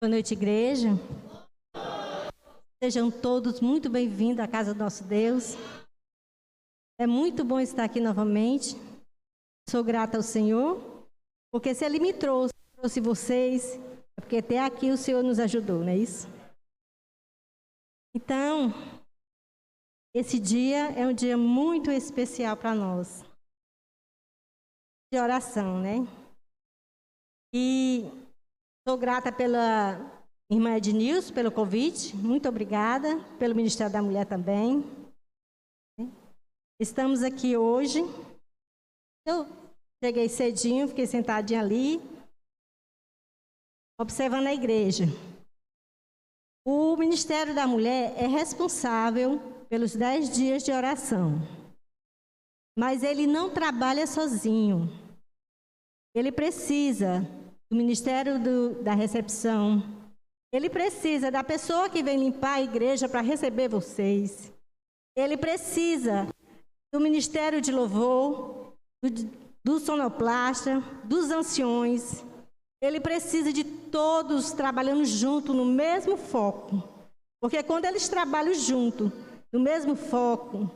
Boa noite, igreja. Sejam todos muito bem-vindos à casa do nosso Deus. É muito bom estar aqui novamente. Sou grata ao Senhor, porque se Ele me trouxe vocês, é porque até aqui o Senhor nos ajudou, não é isso? Então, esse dia é um dia muito especial para nós. De oração, né? E sou grata pela irmã Ednilson, pelo convite. Muito obrigada. Pelo Ministério da Mulher também. Estamos aqui hoje. Eu cheguei cedinho, fiquei sentadinha ali, observando a igreja. O Ministério da Mulher é responsável pelos 10 dias de oração. Mas ele não trabalha sozinho. Ele precisa do Ministério da Recepção. Ele precisa da pessoa que vem limpar a igreja para receber vocês. Ele precisa do Ministério de Louvor, do sonoplasta, dos anciões. Ele precisa de todos trabalhando junto no mesmo foco. Porque quando eles trabalham junto, no mesmo foco,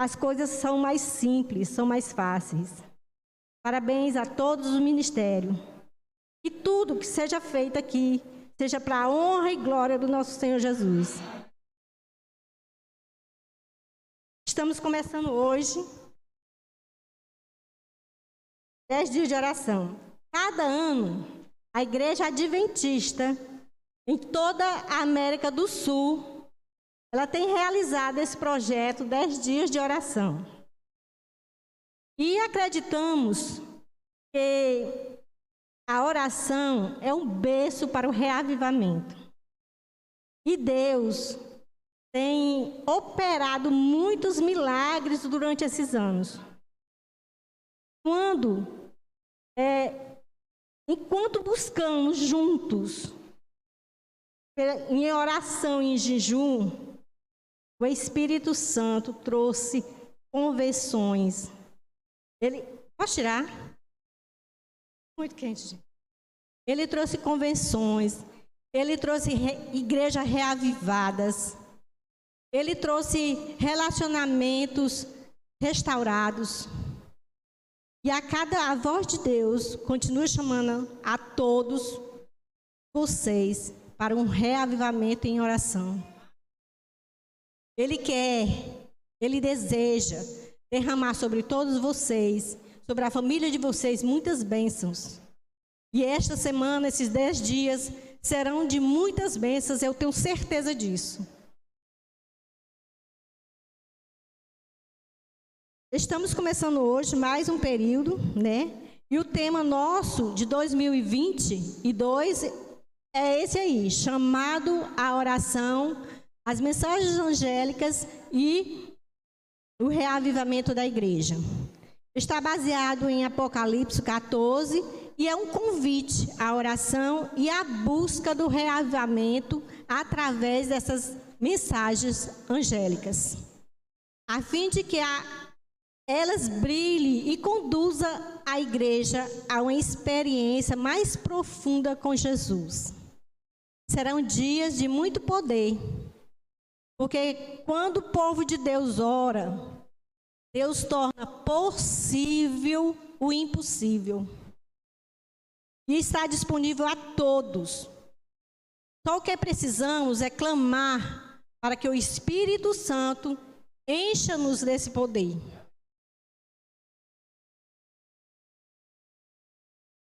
as coisas são mais simples, são mais fáceis. Parabéns a todos os ministérios. E tudo que seja feito aqui, seja para a honra e glória do nosso Senhor Jesus. Estamos começando hoje 10 dias de oração. Cada ano, a Igreja Adventista, em toda a América do Sul, ela tem realizado esse projeto 10 dias de oração. E acreditamos que a oração é um berço para o reavivamento. E Deus tem operado muitos milagres durante esses anos. Enquanto buscamos juntos, em oração e em jejum, o Espírito Santo trouxe conversões. Posso tirar? Muito quente, gente. Ele trouxe convenções, ele trouxe igrejas reavivadas, ele trouxe relacionamentos restaurados. E a voz de Deus continua chamando a todos vocês para um reavivamento em oração. Ele quer, ele deseja derramar sobre todos vocês, sobre a família de vocês, muitas bênçãos. E esta semana, esses 10 dias, serão de muitas bênçãos, eu tenho certeza disso. Estamos começando hoje mais um período, né? E o tema nosso de 2022 é esse aí, chamado à oração, as mensagens angélicas e o reavivamento da igreja. Está baseado em Apocalipse 14 e é um convite à oração e à busca do reavivamento através dessas mensagens angélicas, a fim de que elas brilhem e conduzam a igreja a uma experiência mais profunda com Jesus. Serão dias de muito poder, porque quando o povo de Deus ora, Deus torna possível o impossível. E está disponível a todos. Só o que precisamos é clamar para que o Espírito Santo encha-nos desse poder.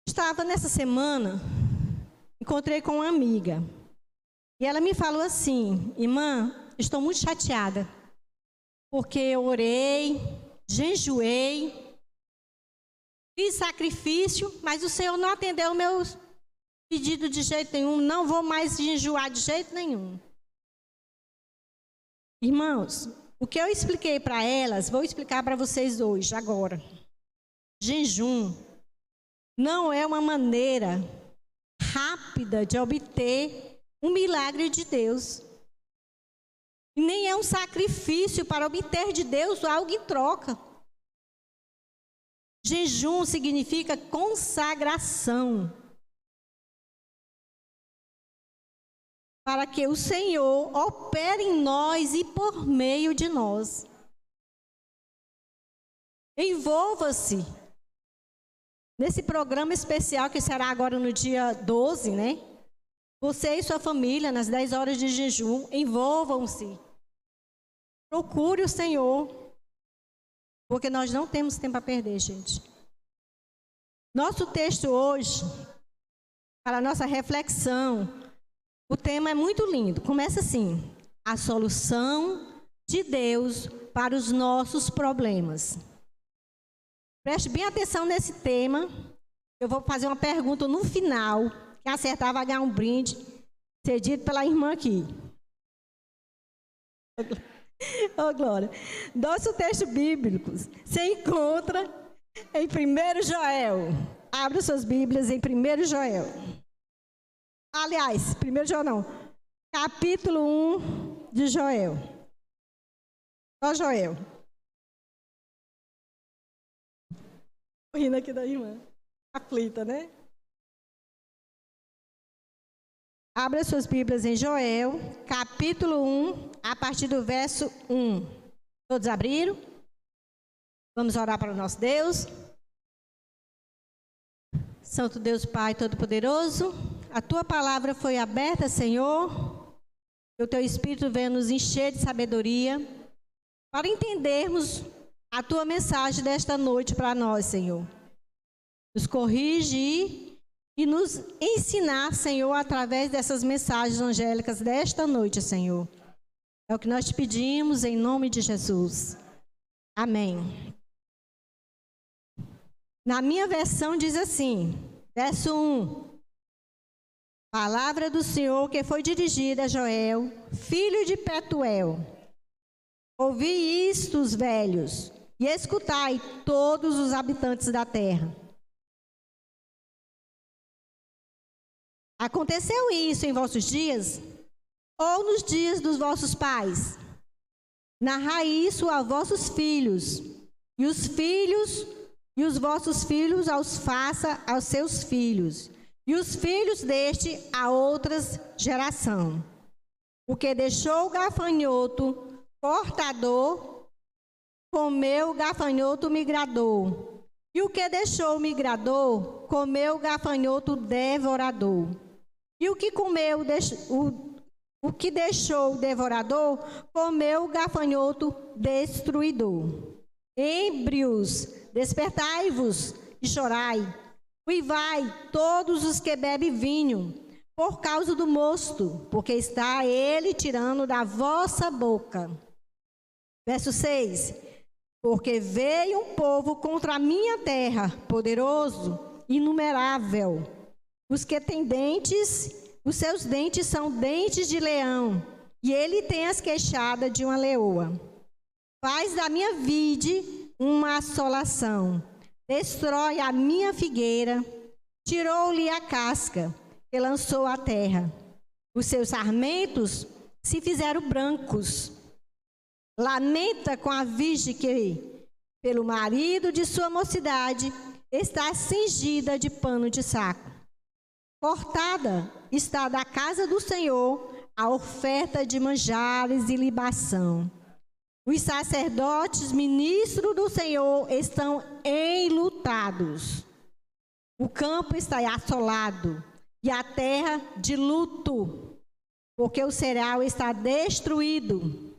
Estava nessa semana, encontrei com uma amiga. E ela me falou assim: irmã, estou muito chateada. Porque eu orei, jejuei, fiz sacrifício, mas o Senhor não atendeu o meu pedido de jeito nenhum. Não vou mais jejuar de jeito nenhum. Irmãos, o que eu expliquei para elas, vou explicar para vocês hoje, agora. Jejum não é uma maneira rápida de obter um milagre de Deus. E nem é um sacrifício para obter de Deus algo em troca. Jejum significa consagração. para que o Senhor opere em nós e por meio de nós. Envolva-se nesse programa especial que será agora no dia 12, né? Você e sua família, nas 10 horas de jejum, envolvam-se. Procure o Senhor, porque nós não temos tempo a perder, gente. Nosso texto hoje, para a nossa reflexão, o tema é muito lindo. Começa assim: a solução de Deus para os nossos problemas. Preste bem atenção nesse tema. Eu vou fazer uma pergunta no final. Quem acertar vai ganhar um brinde cedido pela irmã aqui. Oh, glória. Nosso texto bíblico se encontra em 1 Joel. Abra suas Bíblias em 1 Joel. Aliás, 1 Joel não. Capítulo 1 de Joel. Só Joel. Estou rindo aqui da irmã. Aflita, né? Abra suas Bíblias em Joel, capítulo 1, a partir do verso 1. Todos abriram? Vamos orar para o nosso Deus. Santo Deus Pai Todo-Poderoso, a Tua palavra foi aberta, Senhor, que o Teu Espírito venha nos encher de sabedoria, para entendermos a Tua mensagem desta noite para nós, Senhor. Nos corrige e nos ensinar, Senhor, através dessas mensagens angélicas desta noite, Senhor. É o que nós te pedimos em nome de Jesus. Amém. Na minha versão diz assim, verso 1. Palavra do Senhor que foi dirigida a Joel, filho de Petuel. Ouvi isto, os velhos, e escutai todos os habitantes da terra. Aconteceu isso em vossos dias, ou nos dias dos vossos pais? Narrai isso a vossos filhos, e os vossos filhos aos faça aos seus filhos, e os filhos deste a outras geração. O que deixou o gafanhoto cortador, comeu o gafanhoto migrador, e o que deixou o migrador, comeu o gafanhoto devorador. E o que deixou o devorador, comeu o gafanhoto destruidor. Ébrios, despertai-vos e chorai. Uivai todos os que bebem vinho, por causa do mosto, porque está ele tirando da vossa boca. Verso 6. Porque veio um povo contra a minha terra, poderoso, inumerável. Os que têm dentes, os seus dentes são dentes de leão, e ele tem as queixadas de uma leoa. Faz da minha vide uma assolação, destrói a minha figueira, tirou-lhe a casca, e lançou à terra. Os seus sarmentos se fizeram brancos. Lamenta com a virgem que, pelo marido de sua mocidade, está cingida de pano de saco. Cortada está da casa do Senhor a oferta de manjares e libação. Os sacerdotes, ministros do Senhor, estão enlutados. O campo está assolado e a terra de luto, porque o cereal está destruído.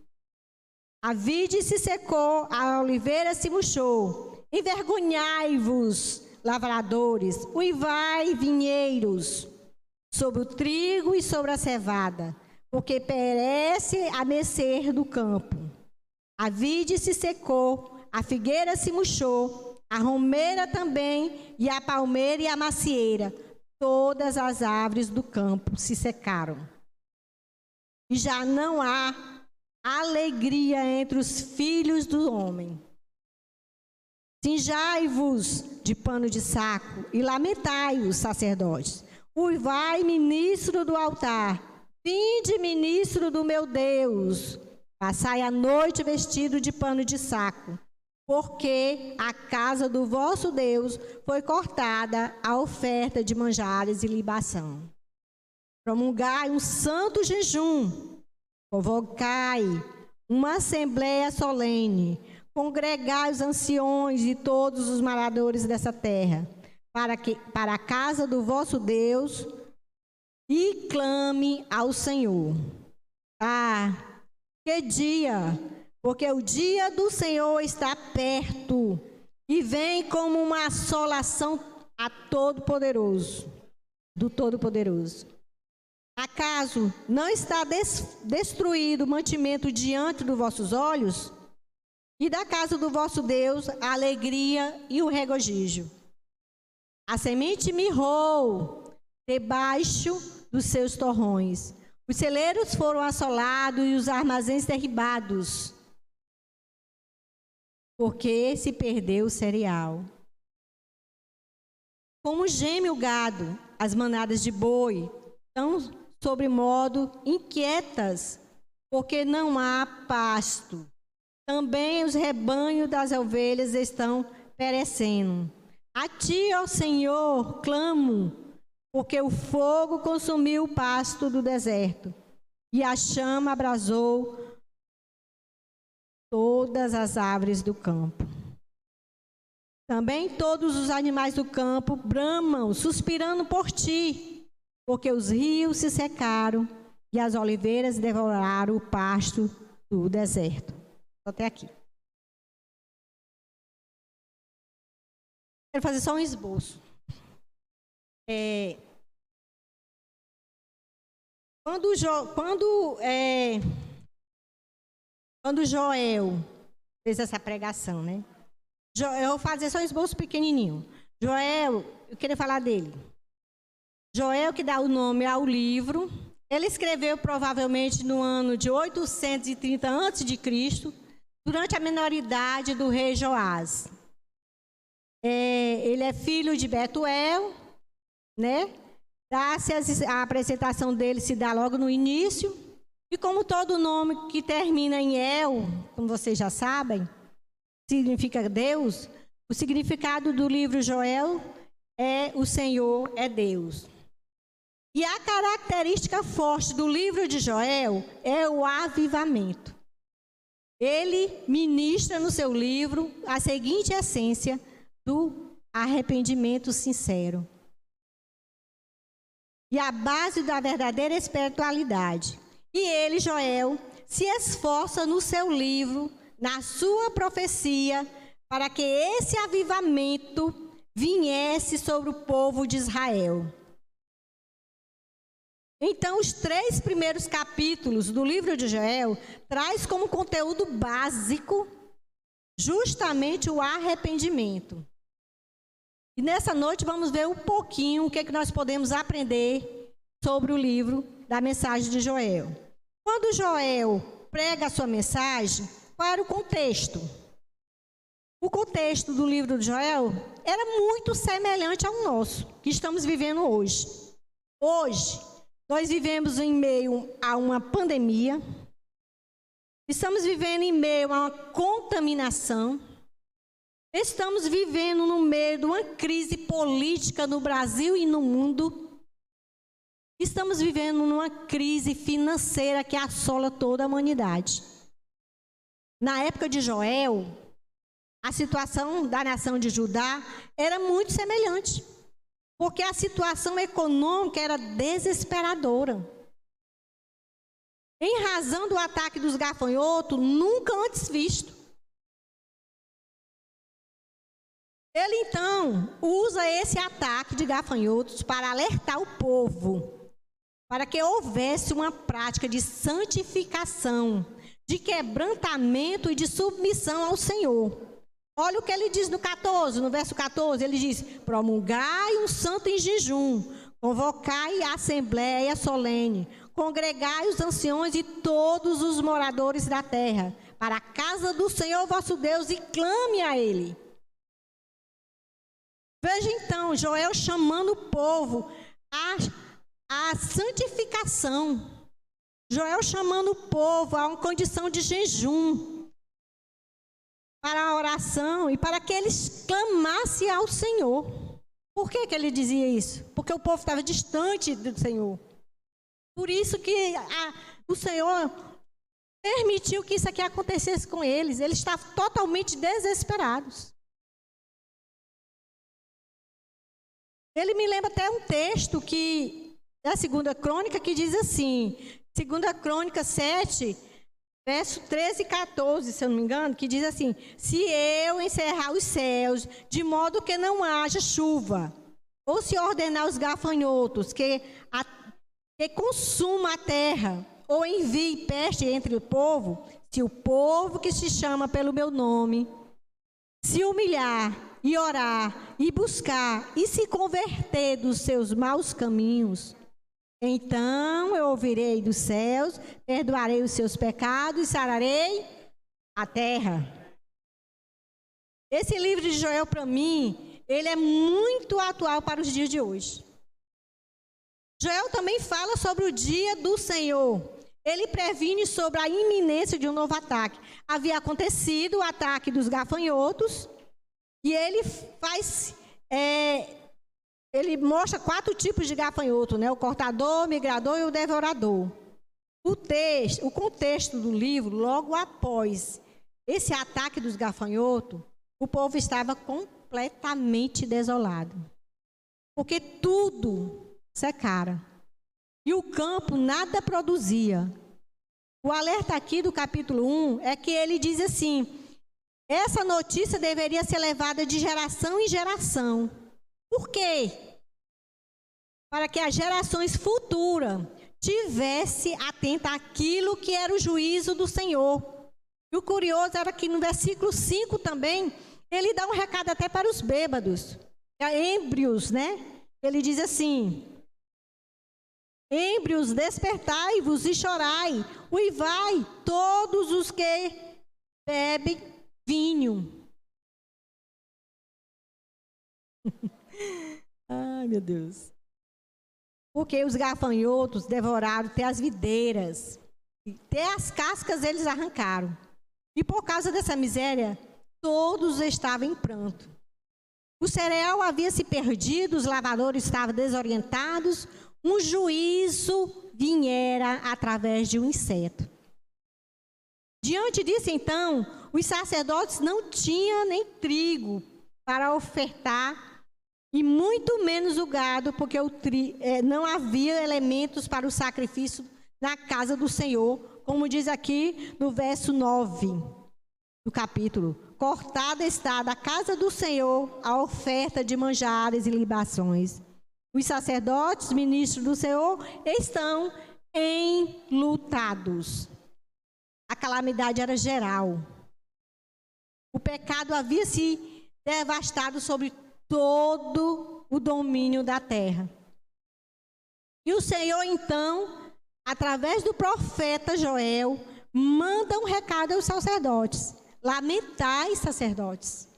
A vide se secou, a oliveira se murchou. Envergonhai-vos, lavradores, uivai, vinheiros, sobre o trigo e sobre a cevada, porque perece a mercê do campo. A vide se secou, a figueira se murchou, a romeira também, e a palmeira e a macieira, todas as árvores do campo se secaram. E já não há alegria entre os filhos do homem. Cinjai-vos de pano de saco e lamentai os sacerdotes. Uivai, ministro do altar, vinde, ministro do meu Deus. Passai a noite vestido de pano de saco, porque a casa do vosso Deus foi cortada a oferta de manjares e libação. promulgai um santo jejum, convocai uma assembleia solene, congregai os anciões e todos os moradores dessa terra, para a casa do vosso Deus, e clame ao Senhor. Ah, que dia! Porque o dia do Senhor está perto e vem como uma assolação a Todo-Poderoso, do Todo-Poderoso. Acaso não está destruído o mantimento diante dos vossos olhos? E da casa do vosso Deus a alegria e o regozijo. A semente mirrou debaixo dos seus torrões. Os celeiros foram assolados e os armazéns derribados, porque se perdeu o cereal. Como geme o gado, as manadas de boi, tão sobremodo inquietas, porque não há pasto. Também os rebanhos das ovelhas estão perecendo. A ti, ó Senhor, clamo, porque o fogo consumiu o pasto do deserto, e a chama abrasou todas as árvores do campo. Também todos os animais do campo bramam, suspirando por ti, porque os rios se secaram e as oliveiras devoraram o pasto do deserto. Até aqui. Quero fazer só um esboço. Quando Joel fez essa pregação, né? Eu vou fazer só um esboço pequenininho. Joel, eu queria falar dele. Joel, que dá o nome ao livro, ele escreveu provavelmente no ano de 830 a.C., durante a minoridade do rei Joás. Ele é filho de Betuel, né? A apresentação dele se dá logo no início. E como todo nome que termina em El, como vocês já sabem, significa Deus, o significado do livro Joel é o Senhor é Deus. E a característica forte do livro de Joel é o avivamento. Ele ministra no seu livro a seguinte essência do arrependimento sincero. E a base da verdadeira espiritualidade. E ele, Joel, se esforça no seu livro, na sua profecia, para que esse avivamento viesse sobre o povo de Israel. Então, os 3 primeiros capítulos do livro de Joel traz como conteúdo básico justamente o arrependimento. E nessa noite vamos ver um pouquinho o que nós podemos aprender sobre o livro da mensagem de Joel. Quando Joel prega a sua mensagem, qual era o contexto? O contexto do livro de Joel era muito semelhante ao nosso, que estamos vivendo hoje. Hoje, nós vivemos em meio a uma pandemia, estamos vivendo em meio a uma contaminação, estamos vivendo no meio de uma crise política no Brasil e no mundo, estamos vivendo numa crise financeira que assola toda a humanidade. Na época de Joel, a situação da nação de Judá era muito semelhante, porque a situação econômica era desesperadora. Em razão do ataque dos gafanhotos, nunca antes visto. Ele, então, usa esse ataque de gafanhotos para alertar o povo, para que houvesse uma prática de santificação, de quebrantamento e de submissão ao Senhor. Olha o que ele diz no verso 14, ele diz: promulgai um santo em jejum, convocai a assembleia solene, congregai os anciões e todos os moradores da terra, para a casa do Senhor vosso Deus, e clame a Ele. Veja então, Joel chamando o povo à santificação. Joel chamando o povo a uma condição de jejum, para a oração e para que eles clamassem ao Senhor. Por que ele dizia isso? Porque o povo estava distante do Senhor. Por isso que o Senhor permitiu que isso aqui acontecesse com eles. Eles estavam totalmente desesperados. Ele me lembra até um texto da Segunda Crônica, que diz assim, Segunda Crônica 7, verso 13 e 14, se eu não me engano, que diz assim: se eu encerrar os céus, de modo que não haja chuva, ou se ordenar os gafanhotos que consuma a terra, ou envie peste entre o povo, se o povo que se chama pelo meu nome se humilhar e orar e buscar e se converter dos seus maus caminhos, então eu ouvirei dos céus, perdoarei os seus pecados e sararei a terra. Esse livro de Joel, para mim, ele é muito atual para os dias de hoje. Joel também fala sobre o dia do Senhor. Ele previne sobre a iminência de um novo ataque. Havia acontecido o ataque dos gafanhotos, e ele ele mostra 4 tipos de gafanhoto, né? O cortador, o migrador e o devorador. O contexto do livro, logo após esse ataque dos gafanhotos, o povo estava completamente desolado. Porque tudo secara. E o campo nada produzia. O alerta aqui do capítulo 1 é que ele diz assim: essa notícia deveria ser levada de geração em geração. Por quê? Para que as gerações futuras tivessem atenta àquilo que era o juízo do Senhor. E o curioso era que no versículo 5 também, ele dá um recado até para os bêbados, êmbrios, né? Ele diz assim: êmbrios, despertai-vos e chorai, uivai todos os que bebem vinho. Ai, meu Deus. Porque os gafanhotos devoraram até as videiras, até as cascas eles arrancaram. E por causa dessa miséria, todos estavam em pranto. O cereal havia se perdido, os lavradores estavam desorientados, um juízo viera através de um inseto. Diante disso, então, os sacerdotes não tinham nem trigo para ofertar, e muito menos o gado, porque não havia elementos para o sacrifício na casa do Senhor, como diz aqui no verso 9 do capítulo. Cortada está da casa do Senhor a oferta de manjares e libações. Os sacerdotes, ministros do Senhor, estão enlutados. A calamidade era geral. O pecado havia se devastado sobre todo o domínio da terra. E o Senhor, então, através do profeta Joel, manda um recado aos sacerdotes. Lamentai, sacerdotes.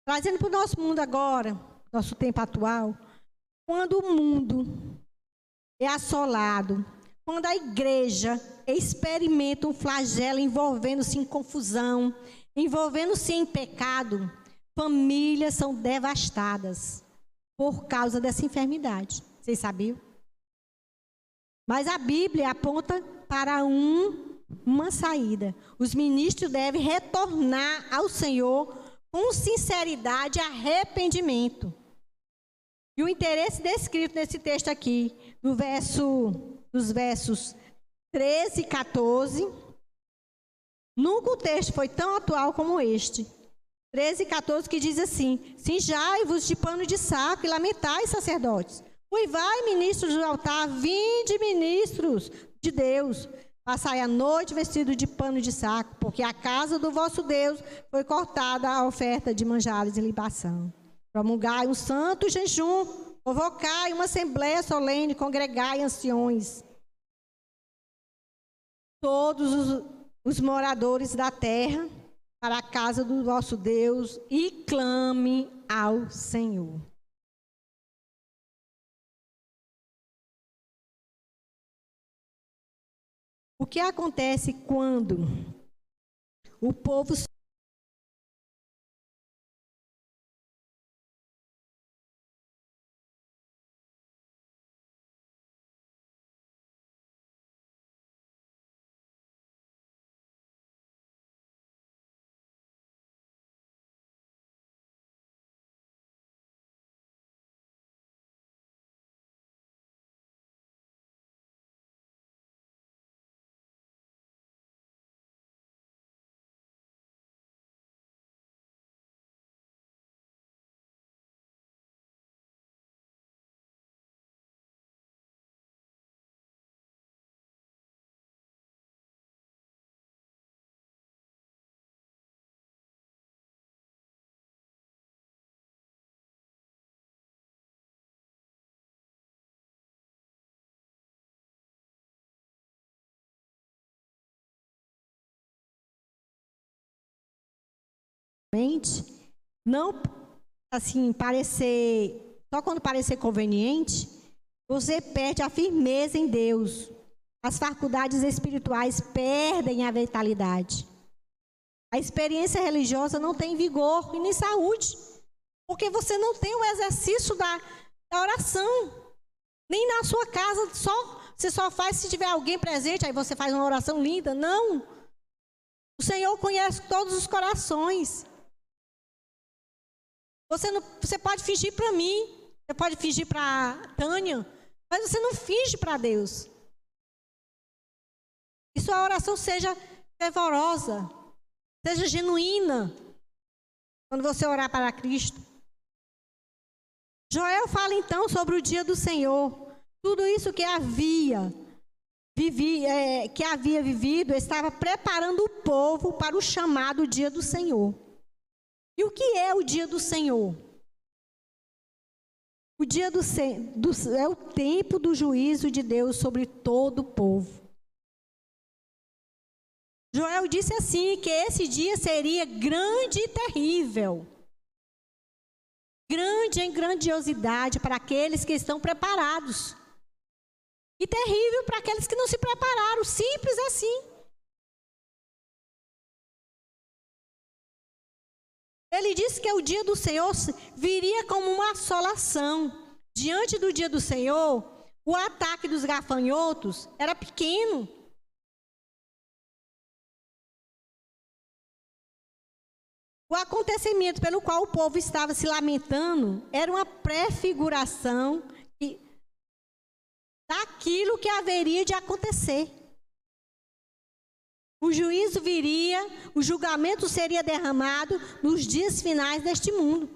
Trazendo para o nosso mundo agora, nosso tempo atual, quando o mundo é assolado, quando a igreja experimenta um flagelo envolvendo-se em confusão, envolvendo-se em pecado, famílias são devastadas por causa dessa enfermidade. Vocês sabiam? Mas a Bíblia aponta para uma saída. Os ministros devem retornar ao Senhor com sinceridade e arrependimento. E o interesse descrito nesse texto aqui, dos versos 13 e 14, nunca o texto foi tão atual como este. 13 e 14, que diz assim: cinjai-vos de pano de saco e lamentai, sacerdotes. Uivai, ministros do altar, vinde, ministros de Deus. Passai a noite vestido de pano de saco, porque a casa do vosso Deus foi cortada a oferta de manjares e libação. Promulgai um santo jejum, convocai uma assembleia solene, congregai anciões. Todos os moradores da terra, para a casa do vosso Deus, e clame ao Senhor. O que acontece quando o povo não assim parecer, só quando parecer conveniente, você perde a firmeza em Deus. As faculdades espirituais perdem a vitalidade. A experiência religiosa não tem vigor e nem saúde, porque você não tem o exercício da oração. Nem na sua casa, você só faz se tiver alguém presente, aí você faz uma oração linda. Não. O Senhor conhece todos os corações. Você pode fingir para mim, você pode fingir para Tânia, mas você não finge para Deus. Que sua oração seja fervorosa, seja genuína, quando você orar para Cristo. Joel fala então sobre o dia do Senhor. Tudo isso que havia vivido estava preparando o povo para o chamado dia do Senhor. E o que é o dia do Senhor? O dia é o tempo do juízo de Deus sobre todo o povo. Joel disse assim, que esse dia seria grande e terrível. Grande em grandiosidade para aqueles que estão preparados. E terrível para aqueles que não se prepararam. Simples assim. Ele disse que o dia do Senhor viria como uma assolação. Diante do dia do Senhor, o ataque dos gafanhotos era pequeno. O acontecimento pelo qual o povo estava se lamentando era uma prefiguração daquilo que haveria de acontecer. O juízo viria, o julgamento seria derramado nos dias finais deste mundo.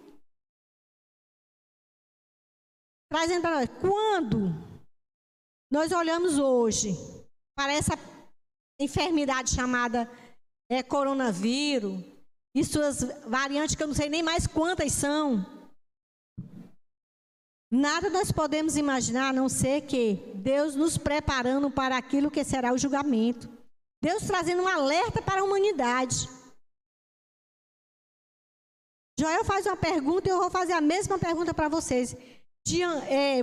Trazendo para nós, quando nós olhamos hoje para essa enfermidade chamada coronavírus, e suas variantes, que eu não sei nem mais quantas são, nada nós podemos imaginar, a não ser que Deus nos preparando para aquilo que será o julgamento. Deus trazendo um alerta para a humanidade. Joel faz uma pergunta e eu vou fazer a mesma pergunta para vocês.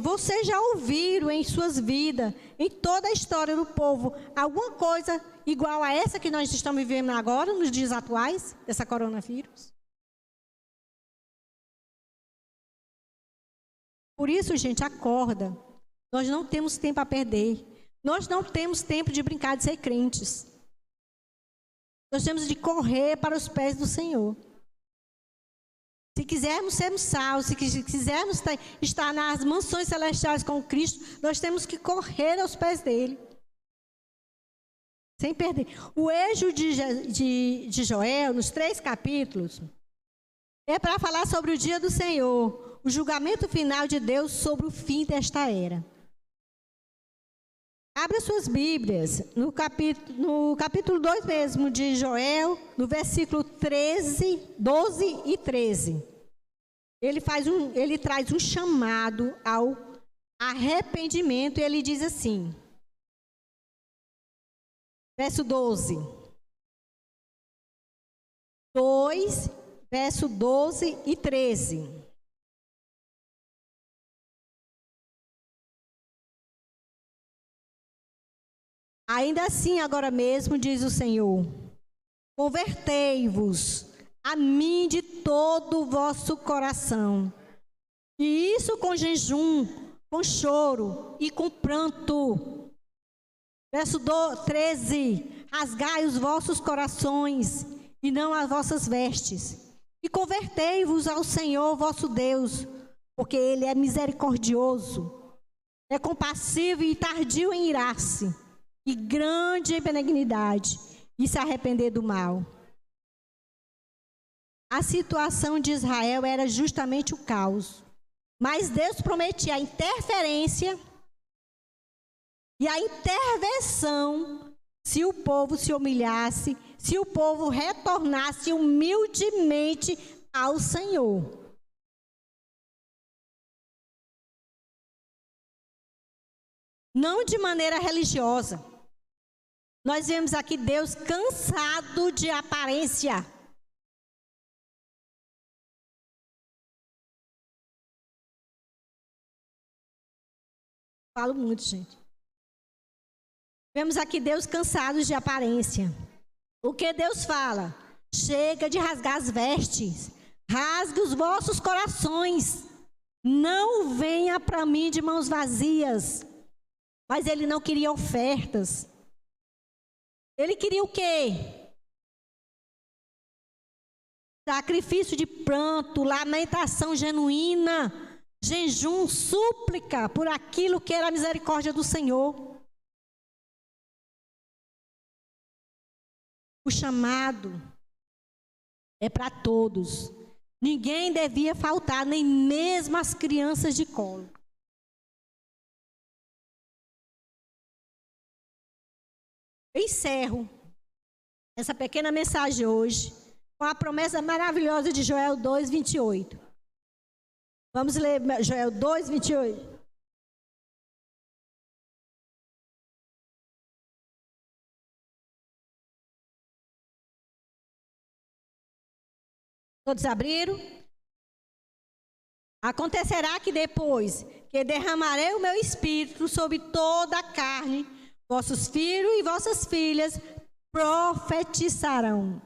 Vocês já ouviram em suas vidas, em toda a história do povo, alguma coisa igual a essa que nós estamos vivendo agora, nos dias atuais, dessa coronavírus? Por isso, gente, acorda. Nós não temos tempo a perder. Nós não temos tempo de brincar de ser crentes. Nós temos de correr para os pés do Senhor. Se quisermos sermos salvos, se quisermos estar nas mansões celestiais com Cristo, nós temos que correr aos pés dele. Sem perder. O eixo de Joel, nos 3 capítulos, é para falar sobre o dia do Senhor, o julgamento final de Deus sobre o fim desta era. Abra suas Bíblias, no capítulo 2 mesmo de Joel, no versículo 12 e 13. Ele traz um chamado ao arrependimento e ele diz assim, verso 12. 2, verso 12 e 13. Ainda assim, agora mesmo, diz o Senhor, convertei-vos a mim de todo o vosso coração, e isso com jejum, com choro e com pranto. Verso 13, rasgai os vossos corações e não as vossas vestes, e convertei-vos ao Senhor vosso Deus, porque Ele é misericordioso, é compassivo e tardio em irar-se, e grande em benignidade, e se arrepender do mal. A situação de Israel era justamente o caos. Mas Deus prometia a interferência e a intervenção se o povo se humilhasse, se o povo retornasse humildemente ao Senhor. Não de maneira religiosa. Nós vemos aqui Deus cansado de aparência. Falo muito, gente. Vemos aqui Deus cansados de aparência. O que Deus fala? Chega de rasgar as vestes. Rasgue os vossos corações. Não venha para mim de mãos vazias. Mas ele não queria ofertas. Ele queria o quê? Sacrifício de pranto, lamentação genuína, jejum, súplica por aquilo que era a misericórdia do Senhor. O chamado é para todos. Ninguém devia faltar, nem mesmo as crianças de colo. Eu encerro essa pequena mensagem hoje com a promessa maravilhosa de Joel 2:28. Vamos ler Joel 2:28. Todos abriram? Acontecerá que depois que derramarei o meu espírito sobre toda a carne, vossos filhos e vossas filhas profetizarão.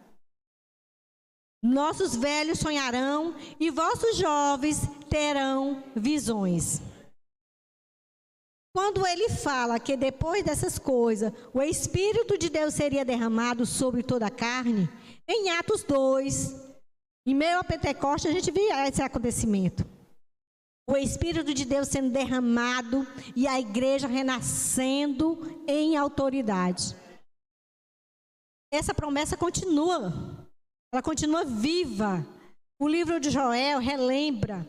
Nossos velhos sonharão e vossos jovens terão visões. Quando ele fala que depois dessas coisas, o Espírito de Deus seria derramado sobre toda a carne, em Atos 2, em meio a Pentecostes, a gente via esse acontecimento. O Espírito de Deus sendo derramado e a igreja renascendo em autoridade. Essa promessa continua. Ela continua viva. O livro de Joel relembra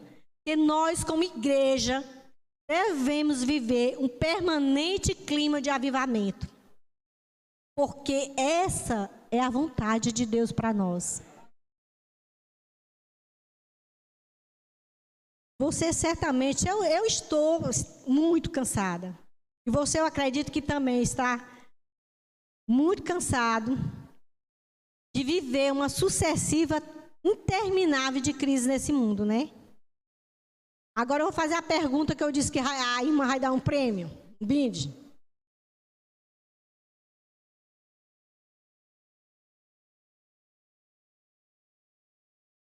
que nós, como igreja, devemos viver um permanente clima de avivamento. Porque essa é a vontade de Deus para nós. Você certamente, eu estou muito cansada. E você, eu acredito que também está muito cansado de viver uma sucessiva interminável de crise nesse mundo, né? Agora eu vou fazer a pergunta que eu disse que a irmã vai dar um prêmio. Vinde.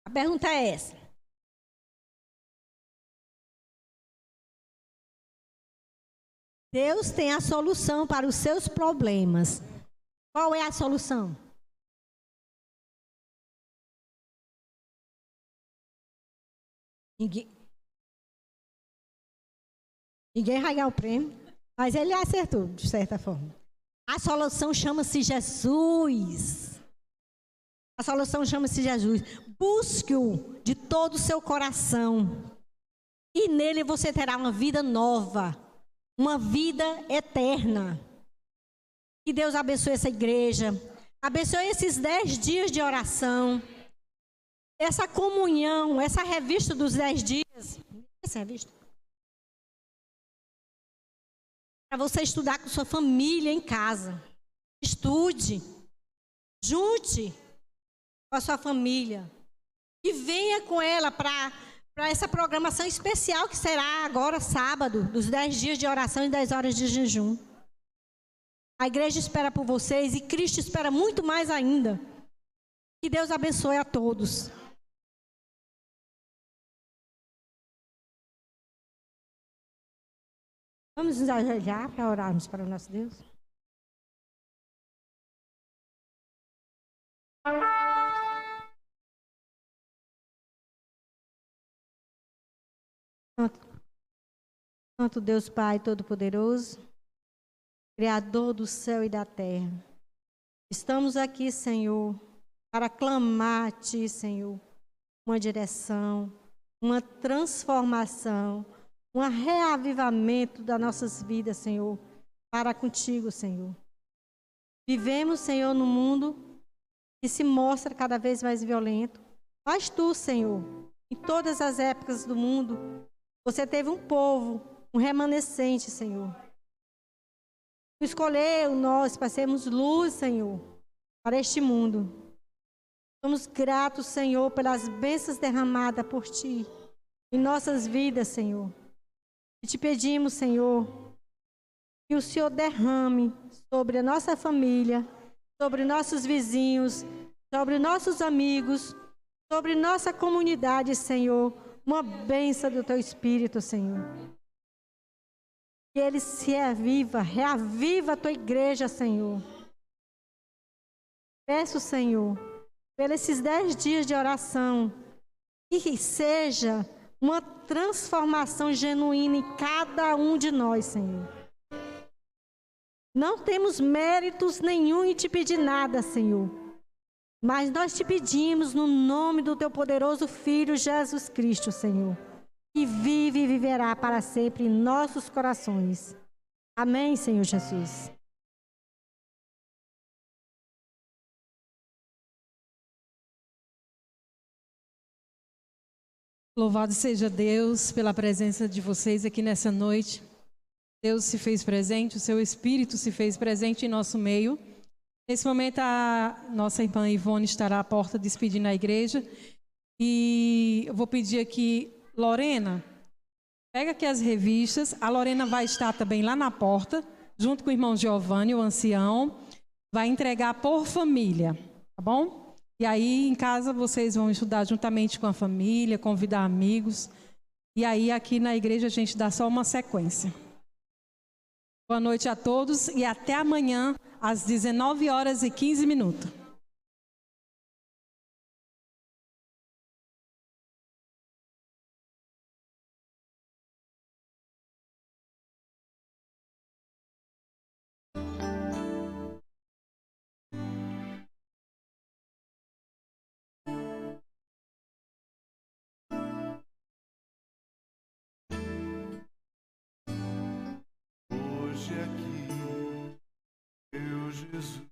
A pergunta é essa. Deus tem a solução para os seus problemas. Qual é a solução? Ninguém vai ganhar o prêmio, mas ele acertou, de certa forma. A solução chama-se Jesus. A solução chama-se Jesus. Busque-o de todo o seu coração. E nele você terá uma vida nova. Uma vida eterna. Que Deus abençoe essa igreja. Abençoe esses 10 dias de oração. Essa comunhão, essa revista dos 10 dias. Essa revista. Para você estudar com sua família em casa. Estude. Junte com a sua família. E venha com ela para essa programação especial que será agora sábado, dos 10 dias de oração e 10 horas de jejum. A igreja espera por vocês e Cristo espera muito mais ainda. Que Deus abençoe a todos. Vamos nos ajoelhar para orarmos para o nosso Deus? Santo Deus Pai Todo-Poderoso, Criador do céu e da terra. Estamos aqui, Senhor, para clamar a Ti, Senhor, uma direção, uma transformação, um reavivamento das nossas vidas, Senhor, para contigo, Senhor. Vivemos, Senhor, num mundo que se mostra cada vez mais violento. Mas Tu, Senhor, em todas as épocas do mundo, você teve um povo, um remanescente, Senhor. Tu escolheu nós para sermos luz, Senhor, para este mundo. Somos gratos, Senhor, pelas bênçãos derramadas por Ti em nossas vidas, Senhor. E te pedimos, Senhor, que o Senhor derrame sobre a nossa família, sobre nossos vizinhos, sobre nossos amigos, sobre nossa comunidade, Senhor, uma bênção do Teu Espírito, Senhor. Que Ele se reaviva a Tua igreja, Senhor. Peço, Senhor, pelos esses 10 dias de oração, que seja uma transformação genuína em cada um de nós, Senhor. Não temos méritos nenhum em te pedir nada, Senhor. Mas nós te pedimos no nome do Teu poderoso Filho, Jesus Cristo, Senhor, que vive e viverá para sempre em nossos corações. Amém, Senhor Jesus. Louvado seja Deus pela presença de vocês aqui nessa noite. Deus se fez presente, o seu Espírito se fez presente em nosso meio. Nesse momento, a nossa irmã Ivone estará à porta despedindo a igreja. E eu vou pedir aqui, Lorena, pega aqui as revistas. A Lorena vai estar também lá na porta, junto com o irmão Giovanni, o ancião. Vai entregar por família, tá bom? E aí, em casa, vocês vão estudar juntamente com a família, convidar amigos. E aí, aqui na igreja, a gente dá só uma sequência. Boa noite a todos e até amanhã, às 19h15. Hoje aqui, meu Jesus.